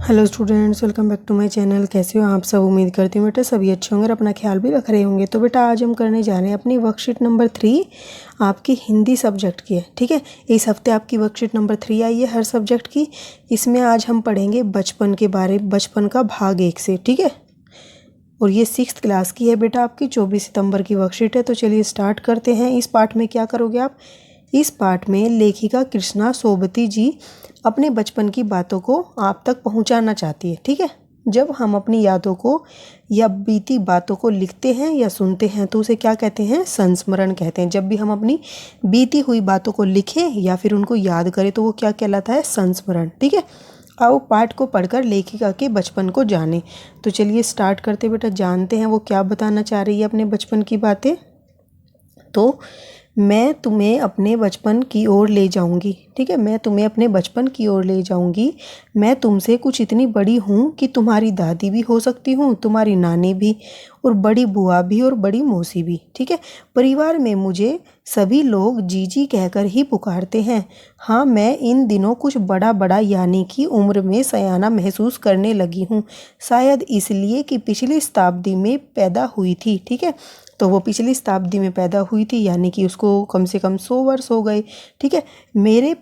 Hello students, welcome back to my channel. कैसे हो आप सब? उम्मीद करती हूँ बेटा सभी अच्छे होंगे और अपना ख्याल भी रख रहे होंगे। तो बेटा आज हम करने जा रहे हैं अपनी वर्कशीट नंबर 3 आपकी हिंदी सब्जेक्ट की है। ठीक है, इस हफ्ते आपकी वर्कशीट नंबर 3 आई है हर सब्जेक्ट की। इसमें आज हम पढ़ेंगे बचपन के बारे, बचपन का भाग 1 से। ठीक है, और ये 6th क्लास की है बेटा, आपकी 24 सितंबर की वर्कशीट है। तो चलिए स्टार्ट करते हैं। इस पार्ट में क्या करोगे आप? इस पार्ट में लेखिका कृष्णा सोबती जी अपने बचपन की बातों को आप तक पहुंचाना चाहती है। ठीक है, जब हम अपनी यादों को या बीती बातों को लिखते हैं या सुनते हैं तो उसे क्या कहते हैं? संस्मरण कहते हैं। जब भी हम अपनी बीती हुई बातों को लिखें या फिर उनको याद करें तो वो क्या कहलाता है? संस्मरण। ठीक है, आओ पाठ को पढ़कर लेखिका के बचपन को जानें। तो चलिए स्टार्ट करते बेटा, जानते हैं वो क्या बताना चाह रही है अपने बचपन की बातें। तो मैं तुम्हें अपने बचपन की ओर ले जाऊंगी। ठीक है, मैं तुम्हें अपने बचपन की ओर ले जाऊंगी। मैं तुमसे कुछ इतनी बड़ी हूँ कि तुम्हारी दादी भी हो सकती हूँ, तुम्हारी नानी भी, और बड़ी बुआ भी, और बड़ी मौसी भी। ठीक है, परिवार में मुझे सभी लोग जीजी कहकर ही पुकारते हैं। हाँ, मैं इन दिनों कुछ बड़ा बड़ा यानी कि उम्र में सयाना महसूस करने लगी हूँ, शायद इसलिए कि पिछली शताब्दी में पैदा हुई थी। ठीक है, तो वो पिछली शताब्दी में पैदा हुई थी यानी कि उसको कम से कम 100 वर्ष हो गए। ठीक है, मेरे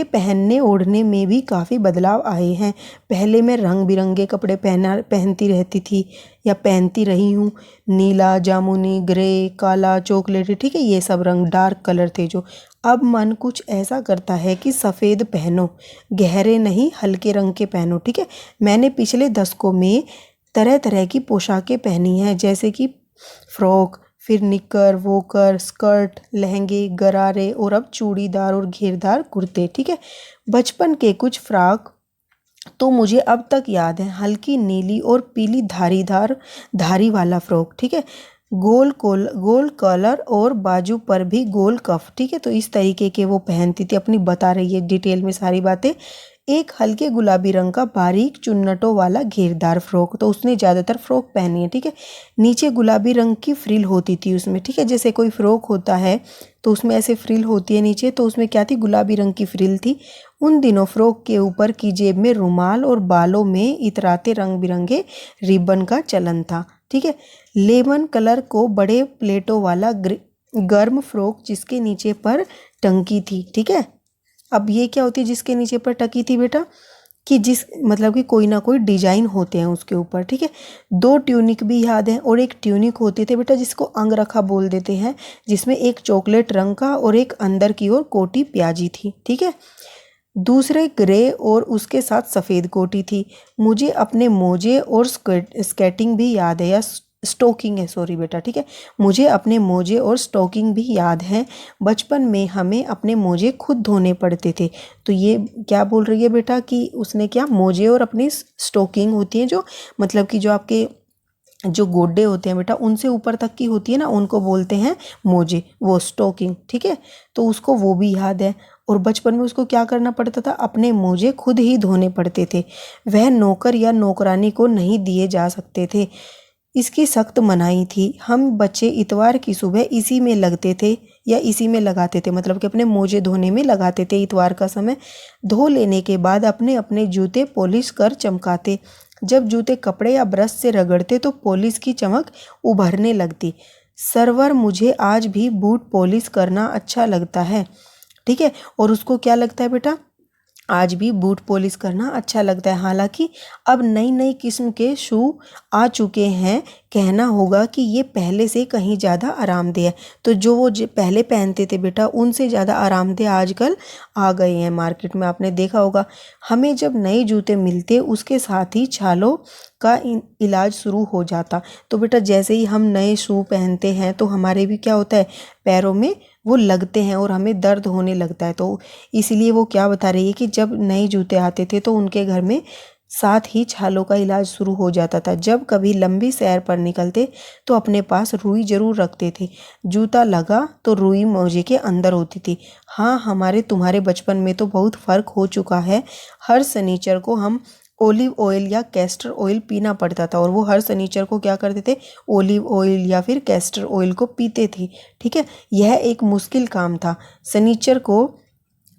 पहनने ओढ़ने में भी काफ़ी बदलाव आए हैं। पहले मैं रंग बिरंगे कपड़े पहनती रहती थी या पहनती रही हूँ। नीला, जामुनी, ग्रे, काला, चॉकलेटी, ठीक है, ये सब रंग डार्क कलर थे जो। अब मन कुछ ऐसा करता है कि सफ़ेद पहनो, गहरे नहीं हल्के रंग के पहनो। ठीक है, मैंने पिछले दशकों में तरह तरह की पोशाकें पहनी हैं, जैसे कि फ्रॉक, फिर निकर, वोकर, स्कर्ट, लहंगे, गरारे, और अब चूड़ीदार और घेरदार कुर्ते। ठीक है, बचपन के कुछ फ्रॉक तो मुझे अब तक याद है, हल्की नीली और पीली धारी वाला फ्रॉक। ठीक है, गोल कॉलर और बाजू पर भी गोल कफ। ठीक है, तो इस तरीके के वो पहनती थी। अपनी बता रही है डिटेल में सारी बातें। एक हल्के गुलाबी रंग का बारीक चुन्नटों वाला घेरदार फ्रॉक, तो उसने ज़्यादातर फ्रॉक पहनी है। ठीक है, नीचे गुलाबी रंग की फ्रिल होती थी उसमें। ठीक है, जैसे कोई फ्रॉक होता है तो उसमें ऐसे फ्रिल होती है नीचे, तो उसमें क्या थी? गुलाबी रंग की फ्रिल थी। उन दिनों फ्रॉक के ऊपर की जेब में रुमाल और बालों में इतराते रंग बिरंगे रिबन का चलन था। ठीक है, लेमन कलर को बड़े प्लेटों वाला गर्म फ्रॉक जिसके नीचे पर टंकी थी। ठीक है, अब ये क्या होती है जिसके नीचे पर टकी थी बेटा? कि जिस मतलब कि कोई ना कोई डिजाइन होते हैं उसके ऊपर। ठीक है, 2 ट्यूनिक भी याद है, और एक ट्यूनिक होते थे बेटा जिसको अंगरखा बोल देते हैं, जिसमें एक चॉकलेट रंग का और एक अंदर की ओर कोटी प्याजी थी। ठीक है, दूसरे ग्रे और उसके साथ सफ़ेद कोटी थी। मुझे अपने मोजे और स्केटिंग भी याद है, या स्टोकिंग है, सॉरी बेटा। ठीक है, मुझे अपने मोजे और स्टोकिंग भी याद हैं। बचपन में हमें अपने मोजे खुद धोने पड़ते थे। तो ये क्या बोल रही है बेटा कि उसने क्या मोजे और अपनी स्टोकिंग होती है जो, मतलब कि जो आपके जो गोड्डे होते हैं बेटा उनसे ऊपर तक की होती है ना, उनको बोलते हैं मोजे, वो स्टोकिंग। ठीक है, तो उसको वो भी याद है। और बचपन में उसको क्या करना पड़ता था? अपने मोजे खुद ही धोने पड़ते थे। वह नौकर या नौकरानी को नहीं दिए जा सकते थे, इसकी सख्त मनाही थी। हम बच्चे इतवार की सुबह इसी में लगते थे या इसी में लगाते थे, मतलब कि अपने मोजे धोने में लगाते थे इतवार का समय। धो लेने के बाद अपने अपने जूते पॉलिश कर चमकाते। जब जूते कपड़े या ब्रश से रगड़ते तो पॉलिश की चमक उभरने लगती। सरवर, मुझे आज भी बूट पॉलिश करना अच्छा लगता है। ठीक है, और उसको क्या लगता है बेटा? आज भी बूट पॉलिश करना अच्छा लगता है। हालांकि अब नई नई किस्म के शू आ चुके हैं, कहना होगा कि ये पहले से कहीं ज़्यादा आरामदेह है। तो जो वो पहले पहनते थे बेटा उनसे ज़्यादा आरामदेह आजकल आ गए हैं मार्केट में, आपने देखा होगा। हमें जब नए जूते मिलते उसके साथ ही छालों का इलाज शुरू हो जाता। तो बेटा जैसे ही हम नए शू पहनते हैं तो हमारे भी क्या होता है? पैरों में वो लगते हैं और हमें दर्द होने लगता है। तो इसलिए वो क्या बता रही है कि जब नए जूते आते थे तो उनके घर में साथ ही छालों का इलाज शुरू हो जाता था। जब कभी लंबी सैर पर निकलते तो अपने पास रुई जरूर रखते थे। जूता लगा तो रुई मोजे के अंदर होती थी। हाँ, हमारे तुम्हारे बचपन में तो बहुत फ़र्क हो चुका है। हर शनिचर को हम ओलिव ऑयल या कैस्टर ऑयल पीना पड़ता था, और वो हर शनिचर को क्या करते थे? ओलिव ऑयल या फिर कैस्टर ऑयल को पीते थे। ठीक है, यह एक मुश्किल काम था। शनिचर को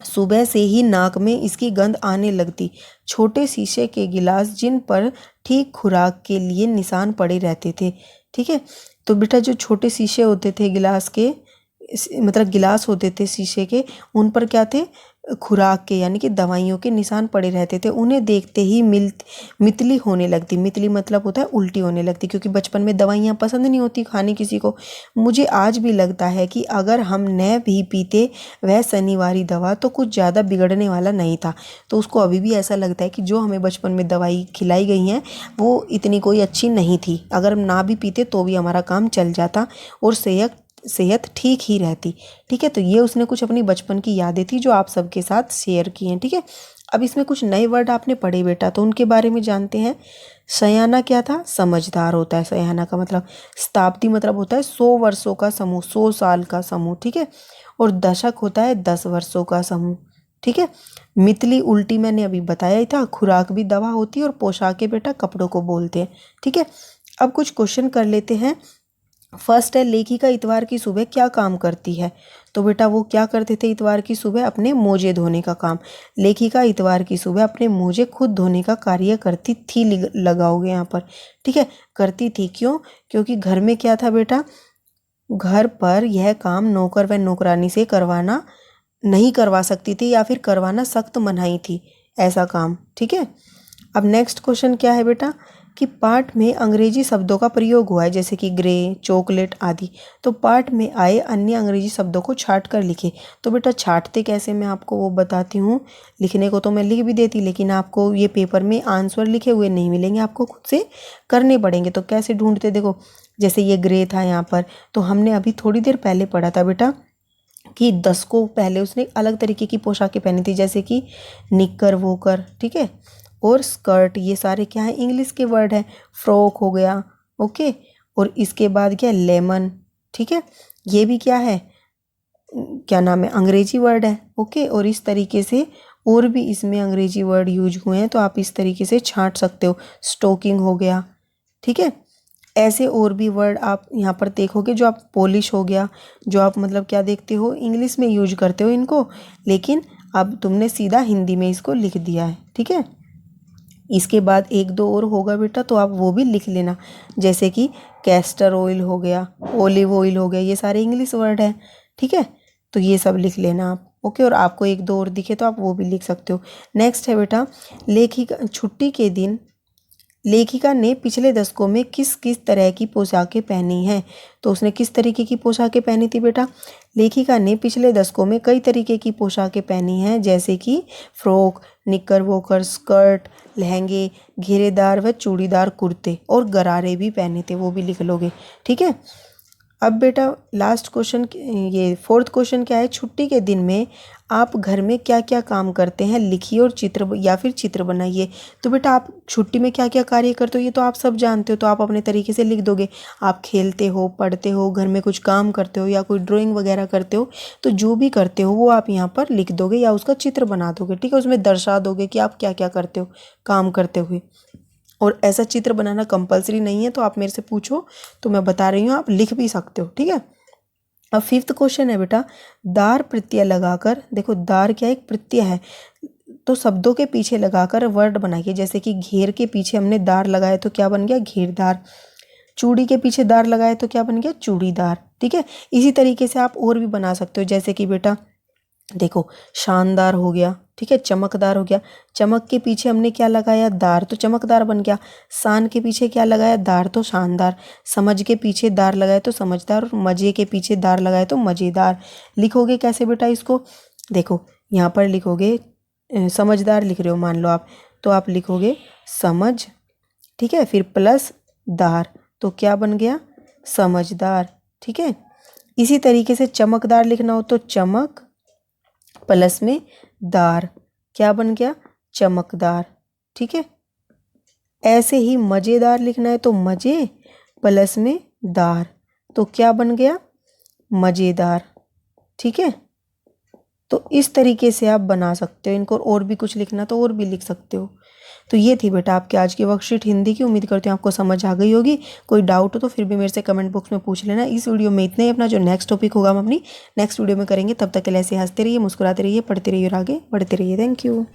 सुबह से ही नाक में इसकी गंध आने लगती। छोटे शीशे के गिलास जिन पर ठीक खुराक के लिए निशान पड़े रहते थे। ठीक है, तो बेटा जो छोटे शीशे होते थे गिलास के, मतलब गिलास होते थे शीशे के, उन पर क्या थे, खुराक के यानी कि दवाइयों के निशान पड़े रहते थे। उन्हें देखते ही मितली होने लगती। मितली मतलब होता है उल्टी होने लगती, क्योंकि बचपन में दवाइयाँ पसंद नहीं होती खानी किसी को। मुझे आज भी लगता है कि अगर हम न भी पीते वह शनिवारी दवा तो कुछ ज़्यादा बिगड़ने वाला नहीं था। तो उसको अभी भी ऐसा लगता है कि जो हमें बचपन में दवाई खिलाई गई हैं वो इतनी कोई अच्छी नहीं थी। अगर हम ना भी पीते तो भी हमारा काम चल जाता और सेहत ठीक ही रहती। ठीक है, तो ये उसने कुछ अपनी बचपन की यादें थी जो आप सबके साथ शेयर की हैं। ठीक है, अब इसमें कुछ नए वर्ड आपने पढ़े बेटा, तो उनके बारे में जानते हैं। सयाना क्या था, समझदार होता है। सयाना का मतलब, शताब्दी मतलब होता है 100 वर्षों का समूह, 100 साल का समूह। ठीक है, और दशक होता है 10 वर्षों का समूह। ठीक है, मितली उल्टी मैंने अभी बताया ही था। खुराक भी दवा होती है और पोशाकें बेटा कपड़ों को बोलते हैं। ठीक है, अब कुछ क्वेश्चन कर लेते हैं। फर्स्ट है, लेखिका इतवार की सुबह क्या काम करती है। तो बेटा वो क्या करते थे इतवार की सुबह, अपने मोजे धोने का काम। लेखिका इतवार की सुबह अपने मोजे खुद धोने का कार्य करती थी, लगाओगे यहाँ पर। ठीक है, करती थी क्यों, क्योंकि घर में क्या था बेटा, घर पर यह काम नौकर व नौकरानी से करवाना नहीं करवा सकती थी, या फिर करवाना सख्त मनाही थी ऐसा काम। ठीक है, अब नेक्स्ट क्वेश्चन क्या है बेटा, कि पाठ में अंग्रेजी शब्दों का प्रयोग हुआ है, जैसे कि ग्रे, चॉकलेट आदि। तो पाठ में आए अन्य अंग्रेजी शब्दों को छाट कर लिखे। तो बेटा छाटते कैसे, मैं आपको वो बताती हूँ। लिखने को तो मैं लिख भी देती, लेकिन आपको ये पेपर में आंसर लिखे हुए नहीं मिलेंगे, आपको खुद से करने पड़ेंगे। तो कैसे ढूंढते, देखो जैसे ये ग्रे था यहाँ पर, तो हमने अभी थोड़ी देर पहले पढ़ा था बेटा कि 10 को पहले उसने अलग तरीके की पोशाकें पहनी थी, जैसे कि निक्कर वोकर। ठीक है, और स्कर्ट, ये सारे क्या है, इंग्लिश के वर्ड है। फ्रॉक हो गया, ओके। और इसके बाद क्या, लेमन। ठीक है, ये भी क्या है, क्या नाम है, अंग्रेजी वर्ड है। ओके, और इस तरीके से और भी इसमें अंग्रेजी वर्ड यूज हुए हैं, तो आप इस तरीके से छांट सकते हो। स्टोकिंग हो गया। ठीक है, ऐसे और भी वर्ड आप यहाँ पर देखोगे, जो आप पॉलिश हो गया, जो आप मतलब क्या देखते हो, इंग्लिश में यूज करते हो इनको, लेकिन अब तुमने सीधा हिंदी में इसको लिख दिया है। ठीक है, इसके बाद एक दो और होगा बेटा, तो आप वो भी लिख लेना, जैसे कि कैस्टर ऑयल हो गया, ओलिव ऑयल हो गया, ये सारे इंग्लिश वर्ड हैं। ठीक है, तो ये सब लिख लेना आप। ओके, और आपको एक दो और दिखे तो आप वो भी लिख सकते हो। नेक्स्ट है बेटा, लेखिका छुट्टी के दिन लेखिका ने पिछले दशकों में किस किस तरह की पोशाकें पहनी हैं। तो उसने किस तरीके की पोशाकें पहनी थी बेटा, लेखिका ने पिछले दशकों में कई तरीके की पोशाकें पहनी हैं, जैसे कि फ्रॉक, निक्कर वोकर, स्कर्ट, लहंगे, घेरेदार व चूड़ीदार कुर्ते, और गरारे भी पहने थे, वो भी लिख लोगे। ठीक है, अब बेटा लास्ट क्वेश्चन, ये फोर्थ क्वेश्चन क्या है, छुट्टी के दिन में आप घर में क्या क्या काम करते हैं लिखिए और चित्र या फिर चित्र बनाइए। तो बेटा आप छुट्टी में क्या क्या कार्य करते हो ये तो आप सब जानते हो, तो आप अपने तरीके से लिख दोगे। आप खेलते हो, पढ़ते हो, घर में कुछ काम करते हो, या कोई ड्राइंग वगैरह करते हो, तो जो भी करते हो वो आप यहाँ पर लिख दोगे या उसका चित्र बना दोगे। ठीक है, उसमें दर्शा दोगे कि आप क्या क्या करते हो काम करते हुए। और ऐसा चित्र बनाना कंपलसरी नहीं है, तो आप मेरे से पूछो तो मैं बता रही हूँ, आप लिख भी सकते हो। ठीक है, अब फिफ्थ क्वेश्चन है बेटा, दार प्रत्यय लगाकर, देखो दार क्या एक प्रत्यय है, तो शब्दों के पीछे लगाकर वर्ड बनाइए। जैसे कि घेर के पीछे हमने दार लगाया तो क्या बन गया, घेरदार। चूड़ी के पीछे दार लगाया तो क्या बन गया, चूड़ीदार। ठीक है, इसी तरीके से आप और भी बना सकते हो, जैसे कि बेटा देखो शानदार हो गया। ठीक है, चमकदार हो गया। चमक के पीछे हमने क्या लगाया, दार, तो चमकदार बन गया। शान के पीछे क्या लगाया, दार, तो शानदार। समझ के पीछे दार लगाया तो समझदार, और मजे के पीछे दार लगाया तो मज़ेदार। लिखोगे कैसे बेटा इसको, देखो यहाँ पर लिखोगे, समझदार लिख रहे हो मान लो आप, तो आप लिखोगे समझ, ठीक है, फिर प्लस दार, तो क्या बन गया, समझदार। ठीक है, इसी तरीके से चमकदार लिखना हो तो चमक प्लस में दार, क्या बन गया, चमकदार। ठीक है, ऐसे ही मज़ेदार लिखना है तो मज़े प्लस में दार, तो क्या बन गया, मज़ेदार। ठीक है, तो इस तरीके से आप बना सकते हो इनको, और भी कुछ लिखना तो और भी लिख सकते हो। तो ये थी बेटा आपकी आज की वर्कशीट हिंदी की। उम्मीद करती हूँ आपको समझ आ गई होगी। कोई डाउट हो तो फिर भी मेरे से कमेंट बॉक्स में पूछ लेना। इस वीडियो में इतना ही। अपना जो नेक्स्ट टॉपिक होगा हम अपनी नेक्स्ट वीडियो में करेंगे। तब तक के लिए ऐसे हंसते रहिए, मुस्कुराते रहिए, पढ़ते रहिए और आगे बढ़ते रहिए। Thank you.